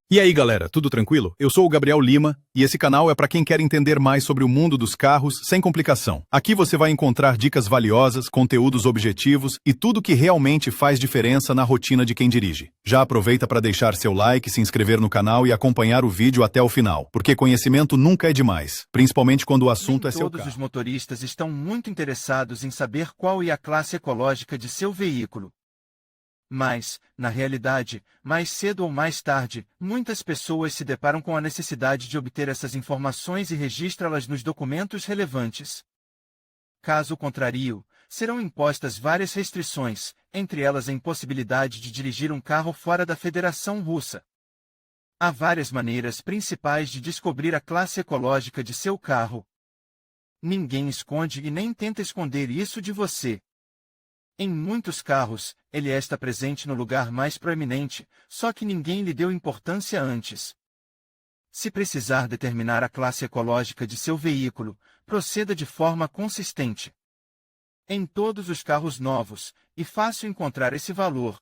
E aí, galera, tudo tranquilo? Eu sou o Gabriel Lima e esse canal é para quem quer entender mais sobre o mundo dos carros sem complicação. Aqui você vai encontrar dicas valiosas, conteúdos objetivos e tudo que realmente faz diferença na rotina de quem dirige. Já aproveita para deixar seu like, se inscrever no canal e acompanhar o vídeo até o final, porque conhecimento nunca é demais, principalmente quando o assunto Nem é seu todos carro. os motoristas estão muito interessados em saber qual é a classe ecológica de seu veículo. Mas, na realidade, mais cedo ou mais tarde, muitas pessoas se deparam com a necessidade de obter essas informações e registrá-las nos documentos relevantes. Caso contrário, serão impostas várias restrições, entre elas a impossibilidade de dirigir um carro fora da Federação Russa. Há várias maneiras principais de descobrir a classe ecológica de seu carro. Ninguém esconde e nem tenta esconder isso de você. Em muitos carros, ele está presente no lugar mais proeminente, só que ninguém lhe deu importância antes. Se precisar determinar a classe ecológica de seu veículo, proceda de forma consistente. Em todos os carros novos, é fácil encontrar esse valor.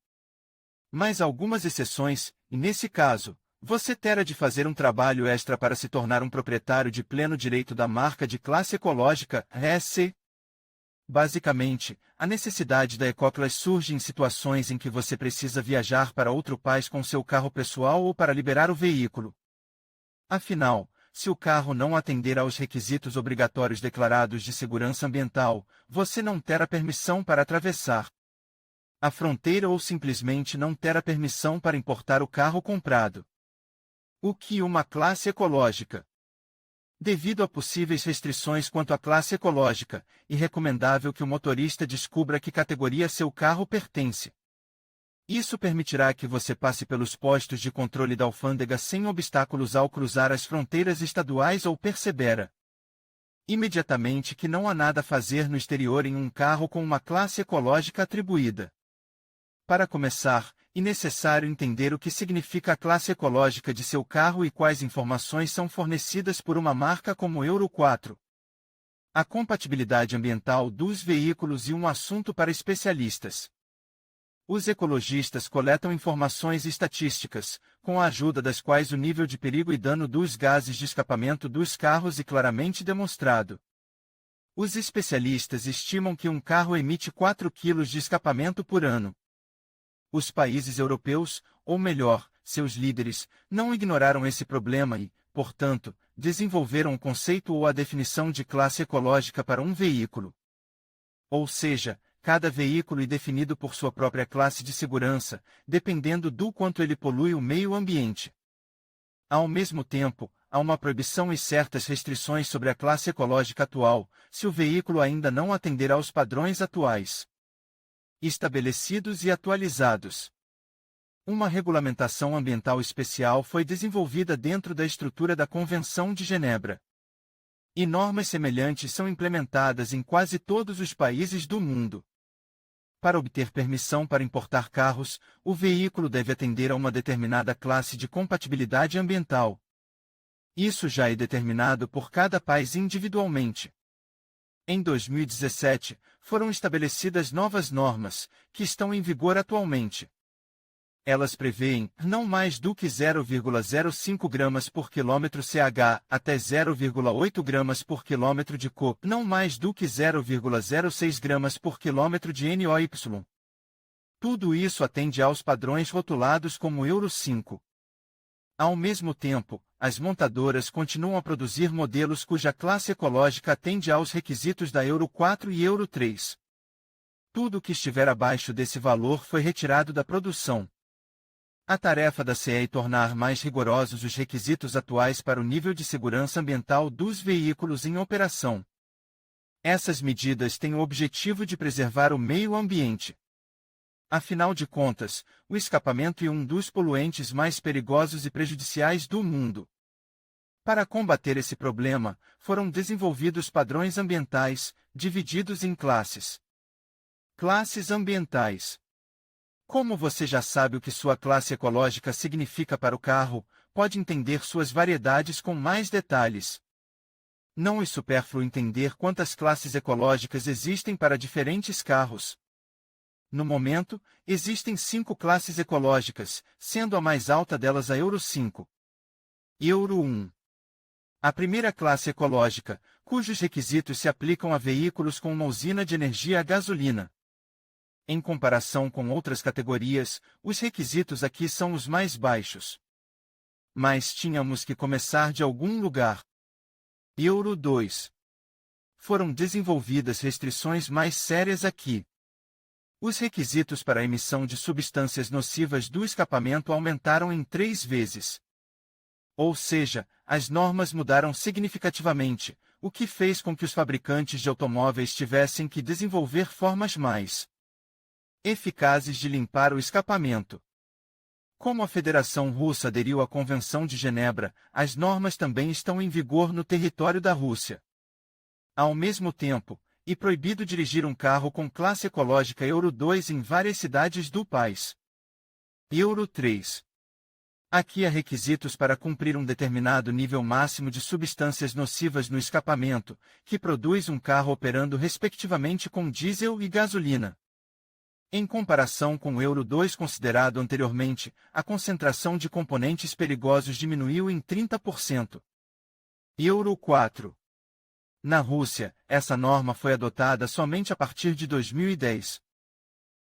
Mas algumas exceções, e nesse caso, você terá de fazer um trabalho extra para se tornar um proprietário de pleno direito da marca de classe ecológica EC. Basicamente, a necessidade da Ecoclass surge em situações em que você precisa viajar para outro país com seu carro pessoal ou para liberar o veículo. Afinal, se o carro não atender aos requisitos obrigatórios declarados de segurança ambiental, você não terá permissão para atravessar a fronteira ou simplesmente não terá permissão para importar o carro comprado. O que uma classe ecológica? Devido a possíveis restrições quanto à classe ecológica, é recomendável que o motorista descubra que categoria seu carro pertence. Isso permitirá que você passe pelos postos de controle da alfândega sem obstáculos ao cruzar as fronteiras estaduais ou perceberá imediatamente que não há nada a fazer no exterior em um carro com uma classe ecológica atribuída. Para começar, é necessário entender o que significa a classe ecológica de seu carro e quais informações são fornecidas por uma marca como Euro 4. A compatibilidade ambiental dos veículos é um assunto para especialistas. Os ecologistas coletam informações estatísticas, com a ajuda das quais o nível de perigo e dano dos gases de escapamento dos carros é claramente demonstrado. Os especialistas estimam que um carro emite 4 kg de escapamento por ano. Os países europeus, ou melhor, seus líderes, não ignoraram esse problema e, portanto, desenvolveram o conceito ou a definição de classe ecológica para um veículo. Ou seja, cada veículo é definido por sua própria classe de segurança, dependendo do quanto ele polui o meio ambiente. Ao mesmo tempo, há uma proibição e certas restrições sobre a classe ecológica atual, se o veículo ainda não atender aos padrões atuais estabelecidos e atualizados. Uma regulamentação ambiental especial foi desenvolvida dentro da estrutura da Convenção de Genebra. E normas semelhantes são implementadas em quase todos os países do mundo. Para obter permissão para importar carros, o veículo deve atender a uma determinada classe de compatibilidade ambiental. Isso já é determinado por cada país individualmente. Em 2017, foram estabelecidas novas normas, que estão em vigor atualmente. Elas prevêem não mais do que 0,05 gramas por quilômetro CH até 0,8 gramas por quilômetro de CO, não mais do que 0,06 gramas por quilômetro de NOx. Tudo isso atende aos padrões rotulados como Euro 5. Ao mesmo tempo, as montadoras continuam a produzir modelos cuja classe ecológica atende aos requisitos da Euro 4 e Euro 3. Tudo que estiver abaixo desse valor foi retirado da produção. A tarefa da CE é tornar mais rigorosos os requisitos atuais para o nível de segurança ambiental dos veículos em operação. Essas medidas têm o objetivo de preservar o meio ambiente. Afinal de contas, o escapamento é um dos poluentes mais perigosos e prejudiciais do mundo. Para combater esse problema, foram desenvolvidos padrões ambientais, divididos em classes. Classes ambientais. Como você já sabe o que sua classe ecológica significa para o carro, pode entender suas variedades com mais detalhes. Não é supérfluo entender quantas classes ecológicas existem para diferentes carros. No momento, existem 5 classes ecológicas, sendo a mais alta delas a Euro 5. Euro 1. A primeira classe ecológica, cujos requisitos se aplicam a veículos com uma usina de energia a gasolina. Em comparação com outras categorias, os requisitos aqui são os mais baixos. Mas tínhamos que começar de algum lugar. Euro 2. Foram desenvolvidas restrições mais sérias aqui. Os requisitos para a emissão de substâncias nocivas do escapamento aumentaram em 3 vezes. Ou seja, as normas mudaram significativamente, o que fez com que os fabricantes de automóveis tivessem que desenvolver formas mais eficazes de limpar o escapamento. Como a Federação Russa aderiu à Convenção de Genebra, as normas também estão em vigor no território da Rússia. Ao mesmo tempo, é proibido dirigir um carro com classe ecológica Euro 2 em várias cidades do país. Euro 3. Aqui há requisitos para cumprir um determinado nível máximo de substâncias nocivas no escapamento, que produz um carro operando respectivamente com diesel e gasolina. Em comparação com o Euro 2 considerado anteriormente, a concentração de componentes perigosos diminuiu em 30%. Euro 4. Na Rússia, essa norma foi adotada somente a partir de 2010.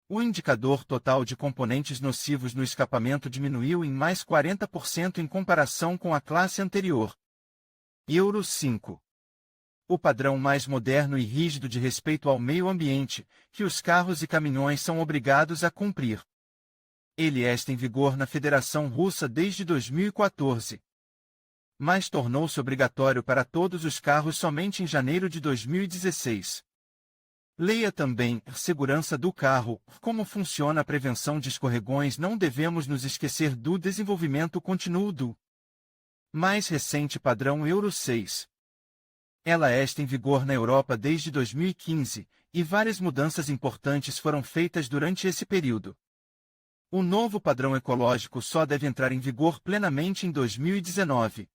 O indicador total de componentes nocivos no escapamento diminuiu em mais 40% em comparação com a classe anterior. Euro 5. O padrão mais moderno e rígido de respeito ao meio ambiente, que os carros e caminhões são obrigados a cumprir. Ele está em vigor na Federação Russa desde 2014. Mas tornou-se obrigatório para todos os carros somente em janeiro de 2016. Leia também Segurança do carro, como funciona a prevenção de escorregões. Não devemos nos esquecer do desenvolvimento contínuo do mais recente padrão Euro 6. Ela está em vigor na Europa desde 2015, e várias mudanças importantes foram feitas durante esse período. O novo padrão ecológico só deve entrar em vigor plenamente em 2019.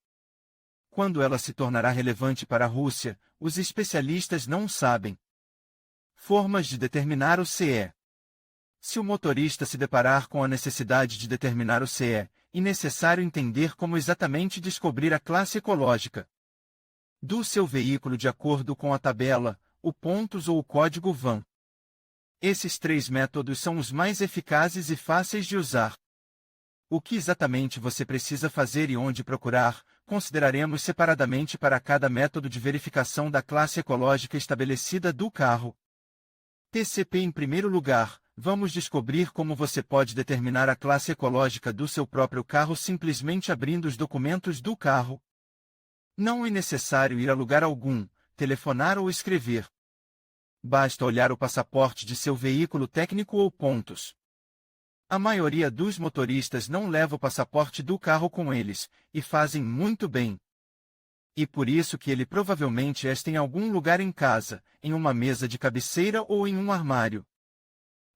Quando ela se tornará relevante para a Rússia, os especialistas não sabem. Formas de determinar o CE. Se o motorista se deparar com a necessidade de determinar o CE, é necessário entender como exatamente descobrir a classe ecológica do seu veículo de acordo com a tabela, o pontos ou o código VAN. Esses 3 métodos são os mais eficazes e fáceis de usar. O que exatamente você precisa fazer e onde procurar, consideraremos separadamente para cada método de verificação da classe ecológica estabelecida do carro. TCP. Em primeiro lugar, vamos descobrir como você pode determinar a classe ecológica do seu próprio carro simplesmente abrindo os documentos do carro. Não é necessário ir a lugar algum, telefonar ou escrever. Basta olhar o passaporte de seu veículo técnico ou pontos. A maioria dos motoristas não leva o passaporte do carro com eles, e fazem muito bem. E por isso que ele provavelmente está em algum lugar em casa, em uma mesa de cabeceira ou em um armário.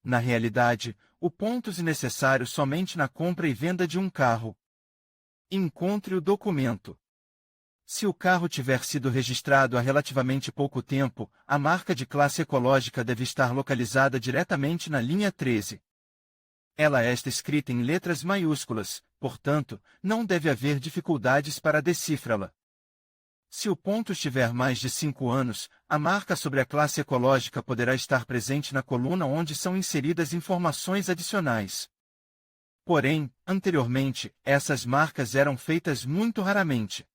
Na realidade, o pontos é necessário somente na compra e venda de um carro. Encontre o documento. Se o carro tiver sido registrado há relativamente pouco tempo, a marca de classe ecológica deve estar localizada diretamente na linha 13. Ela está escrita em letras maiúsculas, portanto, não deve haver dificuldades para decifrá-la. Se o ponto tiver mais de 5 anos, a marca sobre a classe ecológica poderá estar presente na coluna onde são inseridas informações adicionais. Porém, anteriormente, essas marcas eram feitas muito raramente.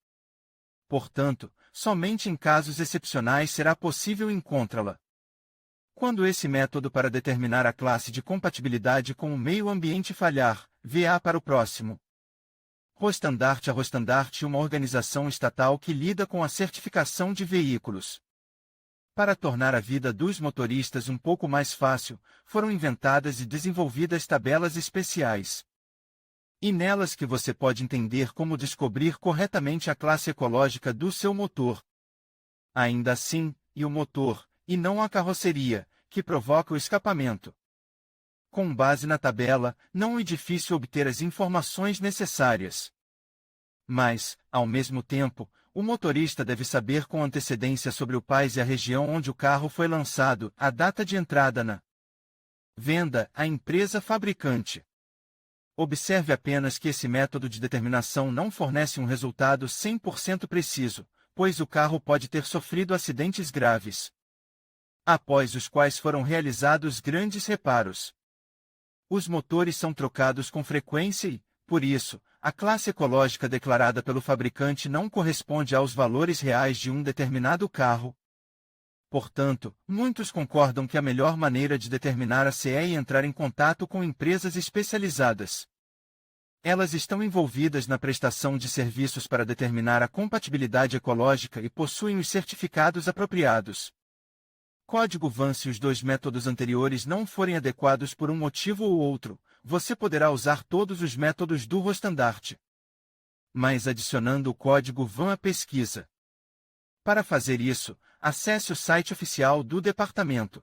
Portanto, somente em casos excepcionais será possível encontrá-la. Quando esse método para determinar a classe de compatibilidade com o meio ambiente falhar, vá para o próximo. Rostandart. A Rostandart é uma organização estatal que lida com a certificação de veículos. Para tornar a vida dos motoristas um pouco mais fácil, foram inventadas e desenvolvidas tabelas especiais. E nelas que você pode entender como descobrir corretamente a classe ecológica do seu motor. Ainda assim, o motor, e não a carroceria, que provoca o escapamento. Com base na tabela, não é difícil obter as informações necessárias. Mas, ao mesmo tempo, o motorista deve saber com antecedência sobre o país e a região onde o carro foi lançado, a data de entrada na venda à empresa fabricante. Observe apenas que esse método de determinação não fornece um resultado 100% preciso, pois o carro pode ter sofrido acidentes graves, após os quais foram realizados grandes reparos. Os motores são trocados com frequência e, por isso, a classe ecológica declarada pelo fabricante não corresponde aos valores reais de um determinado carro. Portanto, muitos concordam que a melhor maneira de determinar a CE é entrar em contato com empresas especializadas. Elas estão envolvidas na prestação de serviços para determinar a compatibilidade ecológica e possuem os certificados apropriados. Código VAN. Se os dois métodos anteriores não forem adequados por um motivo ou outro, você poderá usar todos os métodos do Rostandart, mas adicionando o código VAN à pesquisa. Para fazer isso, acesse o site oficial do departamento.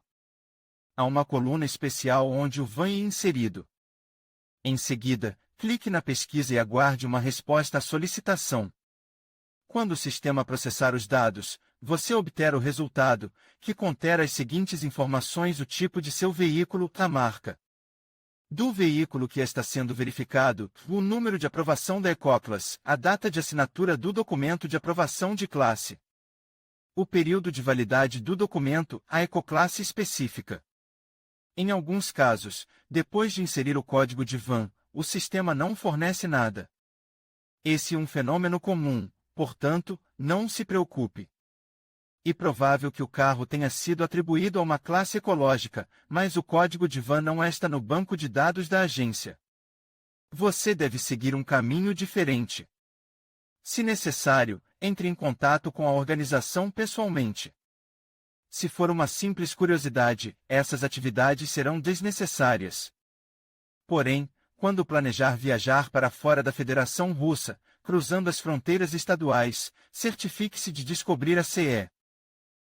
Há uma coluna especial onde o VAN é inserido. Em seguida, clique na pesquisa e aguarde uma resposta à solicitação. Quando o sistema processar os dados, você obterá o resultado, que contém as seguintes informações: o tipo de seu veículo, a marca do veículo que está sendo verificado, o número de aprovação da Ecoclass, a data de assinatura do documento de aprovação de classe, o período de validade do documento, a ecoclasse específica. Em alguns casos, depois de inserir o código de VAN, o sistema não fornece nada. Esse é um fenômeno comum, portanto, não se preocupe. É provável que o carro tenha sido atribuído a uma classe ecológica, mas o código de VAN não está no banco de dados da agência. Você deve seguir um caminho diferente. Se necessário, entre em contato com a organização pessoalmente. Se for uma simples curiosidade, essas atividades serão desnecessárias. Porém, quando planejar viajar para fora da Federação Russa, cruzando as fronteiras estaduais, certifique-se de descobrir a CE.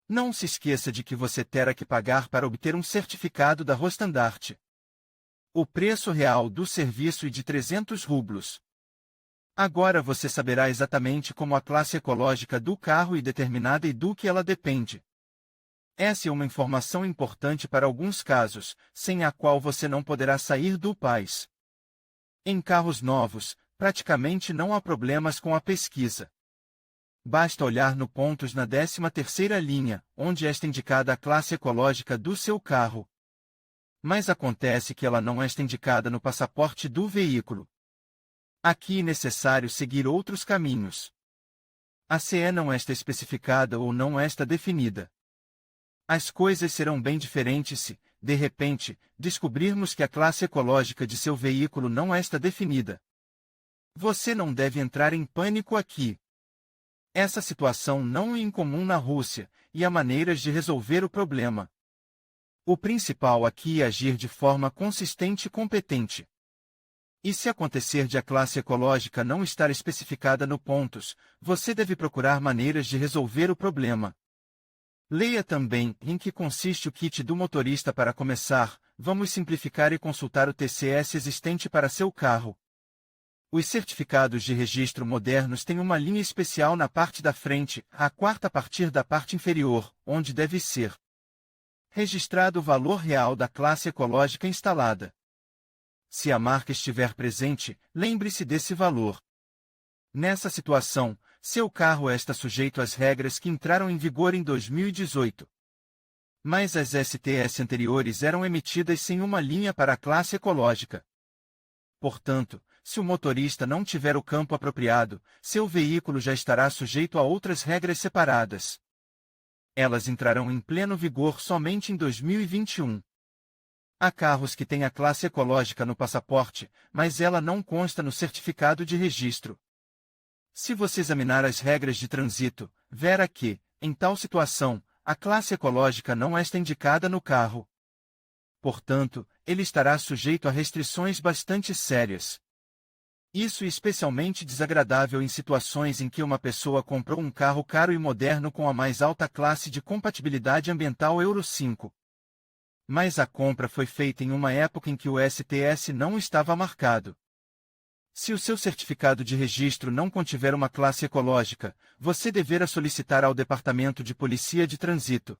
Não se esqueça de que você terá que pagar para obter um certificado da Rostandart. O preço real do serviço é de 300 rublos. Agora você saberá exatamente como a classe ecológica do carro é determinada e do que ela depende. Essa é uma informação importante para alguns casos, sem a qual você não poderá sair do país. Em carros novos, praticamente não há problemas com a pesquisa. Basta olhar no pontos na 13ª linha, onde está indicada a classe ecológica do seu carro. Mas acontece que ela não está indicada no passaporte do veículo. Aqui é necessário seguir outros caminhos. A CE não está especificada ou não está definida. As coisas serão bem diferentes se, de repente, descobrirmos que a classe ecológica de seu veículo não está definida. Você não deve entrar em pânico aqui. Essa situação não é incomum na Rússia, e há maneiras de resolver o problema. O principal aqui é agir de forma consistente e competente. E se acontecer de a classe ecológica não estar especificada no pontos, você deve procurar maneiras de resolver o problema. Leia também em que consiste o kit do motorista. Para começar, vamos simplificar e consultar o TCS existente para seu carro. Os certificados de registro modernos têm uma linha especial na parte da frente, a quarta a partir da parte inferior, onde deve ser registrado o valor real da classe ecológica instalada. Se a marca estiver presente, lembre-se desse valor. Nessa situação, seu carro está sujeito às regras que entraram em vigor em 2018. Mas as STS anteriores eram emitidas sem uma linha para a classe ecológica. Portanto, se o motorista não tiver o campo apropriado, seu veículo já estará sujeito a outras regras separadas. Elas entrarão em pleno vigor somente em 2021. Há carros que têm a classe ecológica no passaporte, mas ela não consta no certificado de registro. Se você examinar as regras de trânsito, verá que, em tal situação, a classe ecológica não está indicada no carro. Portanto, ele estará sujeito a restrições bastante sérias. Isso é especialmente desagradável em situações em que uma pessoa comprou um carro caro e moderno com a mais alta classe de compatibilidade ambiental Euro 5. Mas a compra foi feita em uma época em que o STS não estava marcado. Se o seu certificado de registro não contiver uma classe ecológica, você deverá solicitar ao Departamento de Polícia de Trânsito.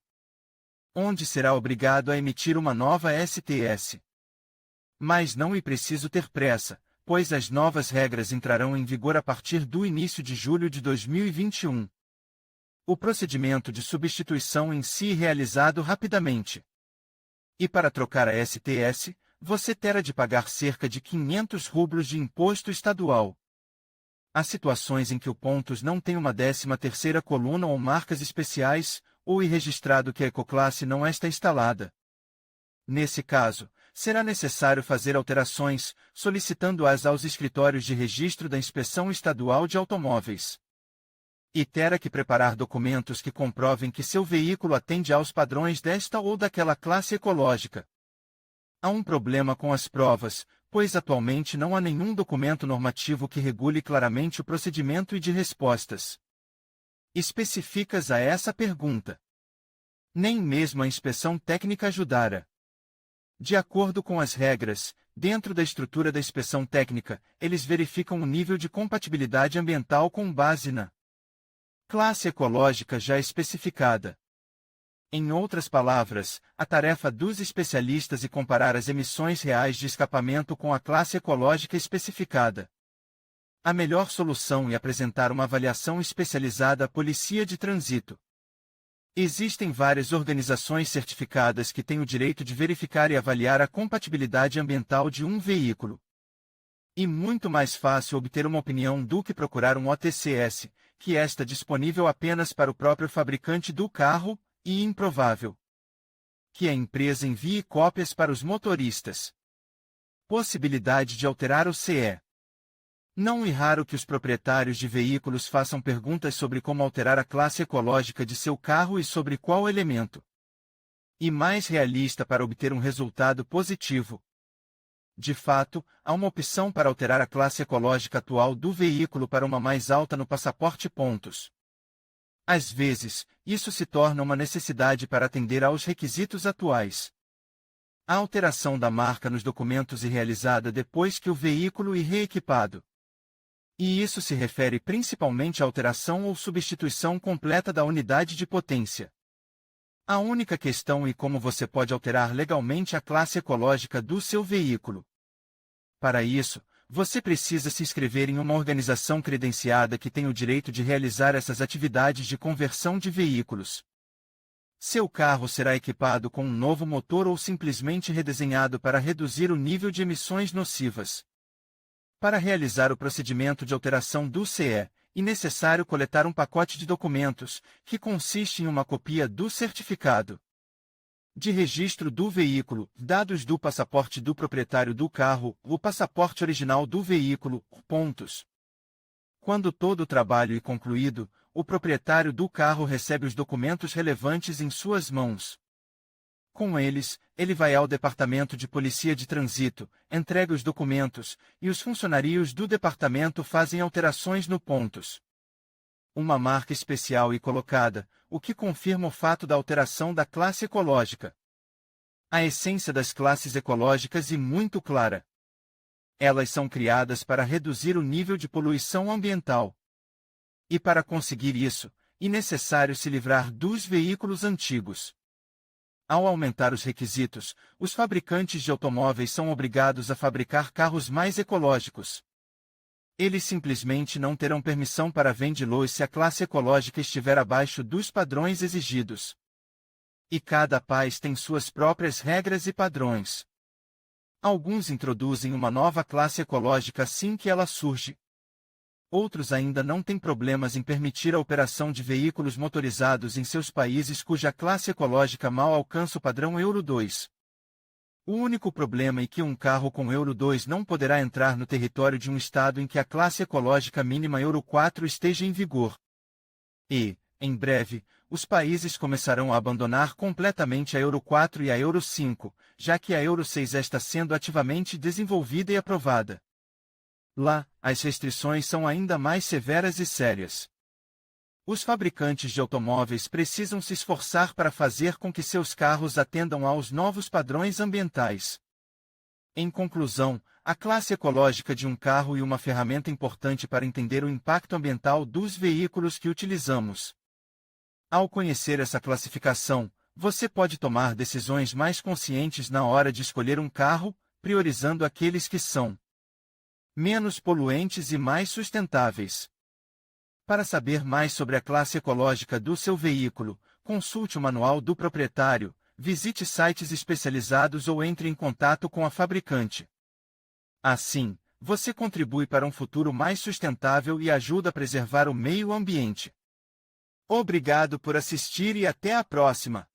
onde será obrigado a emitir uma nova STS. Mas não é preciso ter pressa, pois as novas regras entrarão em vigor a partir do início de julho de 2021. O procedimento de substituição em si é realizado rapidamente. E para trocar a STS, você terá de pagar cerca de 500 rublos de imposto estadual. Há situações em que o pontos não tem uma 13ª coluna ou marcas especiais, ou é registrado que a ecoclasse não está instalada. Nesse caso, será necessário fazer alterações, solicitando-as aos escritórios de registro da Inspeção Estadual de Automóveis. E terá que preparar documentos que comprovem que seu veículo atende aos padrões desta ou daquela classe ecológica. Há um problema com as provas, pois atualmente não há nenhum documento normativo que regule claramente o procedimento e de respostas específicas a essa pergunta. Nem mesmo a inspeção técnica ajudará. De acordo com as regras, dentro da estrutura da inspeção técnica, eles verificam o nível de compatibilidade ambiental com base na classe ecológica já especificada. Em outras palavras, a tarefa dos especialistas é comparar as emissões reais de escapamento com a classe ecológica especificada. A melhor solução é apresentar uma avaliação especializada à Polícia de Trânsito. Existem várias organizações certificadas que têm o direito de verificar e avaliar a compatibilidade ambiental de um veículo. E muito mais fácil obter uma opinião do que procurar um OTCS, que está disponível apenas para o próprio fabricante do carro, e improvável que a empresa envie cópias para os motoristas. Possibilidade de alterar o CE. Não é raro que os proprietários de veículos façam perguntas sobre como alterar a classe ecológica de seu carro e sobre qual elemento e mais realista para obter um resultado positivo. De fato, há uma opção para alterar a classe ecológica atual do veículo para uma mais alta no passaporte pontos. Às vezes, isso se torna uma necessidade para atender aos requisitos atuais. A alteração da marca nos documentos é realizada depois que o veículo é reequipado. E isso se refere principalmente à alteração ou substituição completa da unidade de potência. A única questão é como você pode alterar legalmente a classe ecológica do seu veículo. Para isso, você precisa se inscrever em uma organização credenciada que tem o direito de realizar essas atividades de conversão de veículos. Seu carro será equipado com um novo motor ou simplesmente redesenhado para reduzir o nível de emissões nocivas. Para realizar o procedimento de alteração do CE, é necessário coletar um pacote de documentos, que consiste em uma cópia do certificado de registro do veículo, dados do passaporte do proprietário do carro, o passaporte original do veículo, pontos. Quando todo o trabalho é concluído, o proprietário do carro recebe os documentos relevantes em suas mãos. Com eles, ele vai ao Departamento de Polícia de Trânsito, entrega os documentos, e os funcionários do departamento fazem alterações no pontos. Uma marca especial é colocada, o que confirma o fato da alteração da classe ecológica. A essência das classes ecológicas é muito clara. Elas são criadas para reduzir o nível de poluição ambiental. E para conseguir isso, é necessário se livrar dos veículos antigos. Ao aumentar os requisitos, os fabricantes de automóveis são obrigados a fabricar carros mais ecológicos. Eles simplesmente não terão permissão para vendê-los se a classe ecológica estiver abaixo dos padrões exigidos. E cada país tem suas próprias regras e padrões. Alguns introduzem uma nova classe ecológica assim que ela surge. Outros ainda não têm problemas em permitir a operação de veículos motorizados em seus países cuja classe ecológica mal alcança o padrão Euro 2. O único problema é que um carro com Euro 2 não poderá entrar no território de um estado em que a classe ecológica mínima Euro 4 esteja em vigor. E, em breve, os países começarão a abandonar completamente a Euro 4 e a Euro 5, já que a Euro 6 está sendo ativamente desenvolvida e aprovada. Lá, as restrições são ainda mais severas e sérias. Os fabricantes de automóveis precisam se esforçar para fazer com que seus carros atendam aos novos padrões ambientais. Em conclusão, a classe ecológica de um carro é uma ferramenta importante para entender o impacto ambiental dos veículos que utilizamos. Ao conhecer essa classificação, você pode tomar decisões mais conscientes na hora de escolher um carro, priorizando aqueles que são menos poluentes e mais sustentáveis. Para saber mais sobre a classe ecológica do seu veículo, consulte o manual do proprietário, visite sites especializados ou entre em contato com a fabricante. Assim, você contribui para um futuro mais sustentável e ajuda a preservar o meio ambiente. Obrigado por assistir e até a próxima!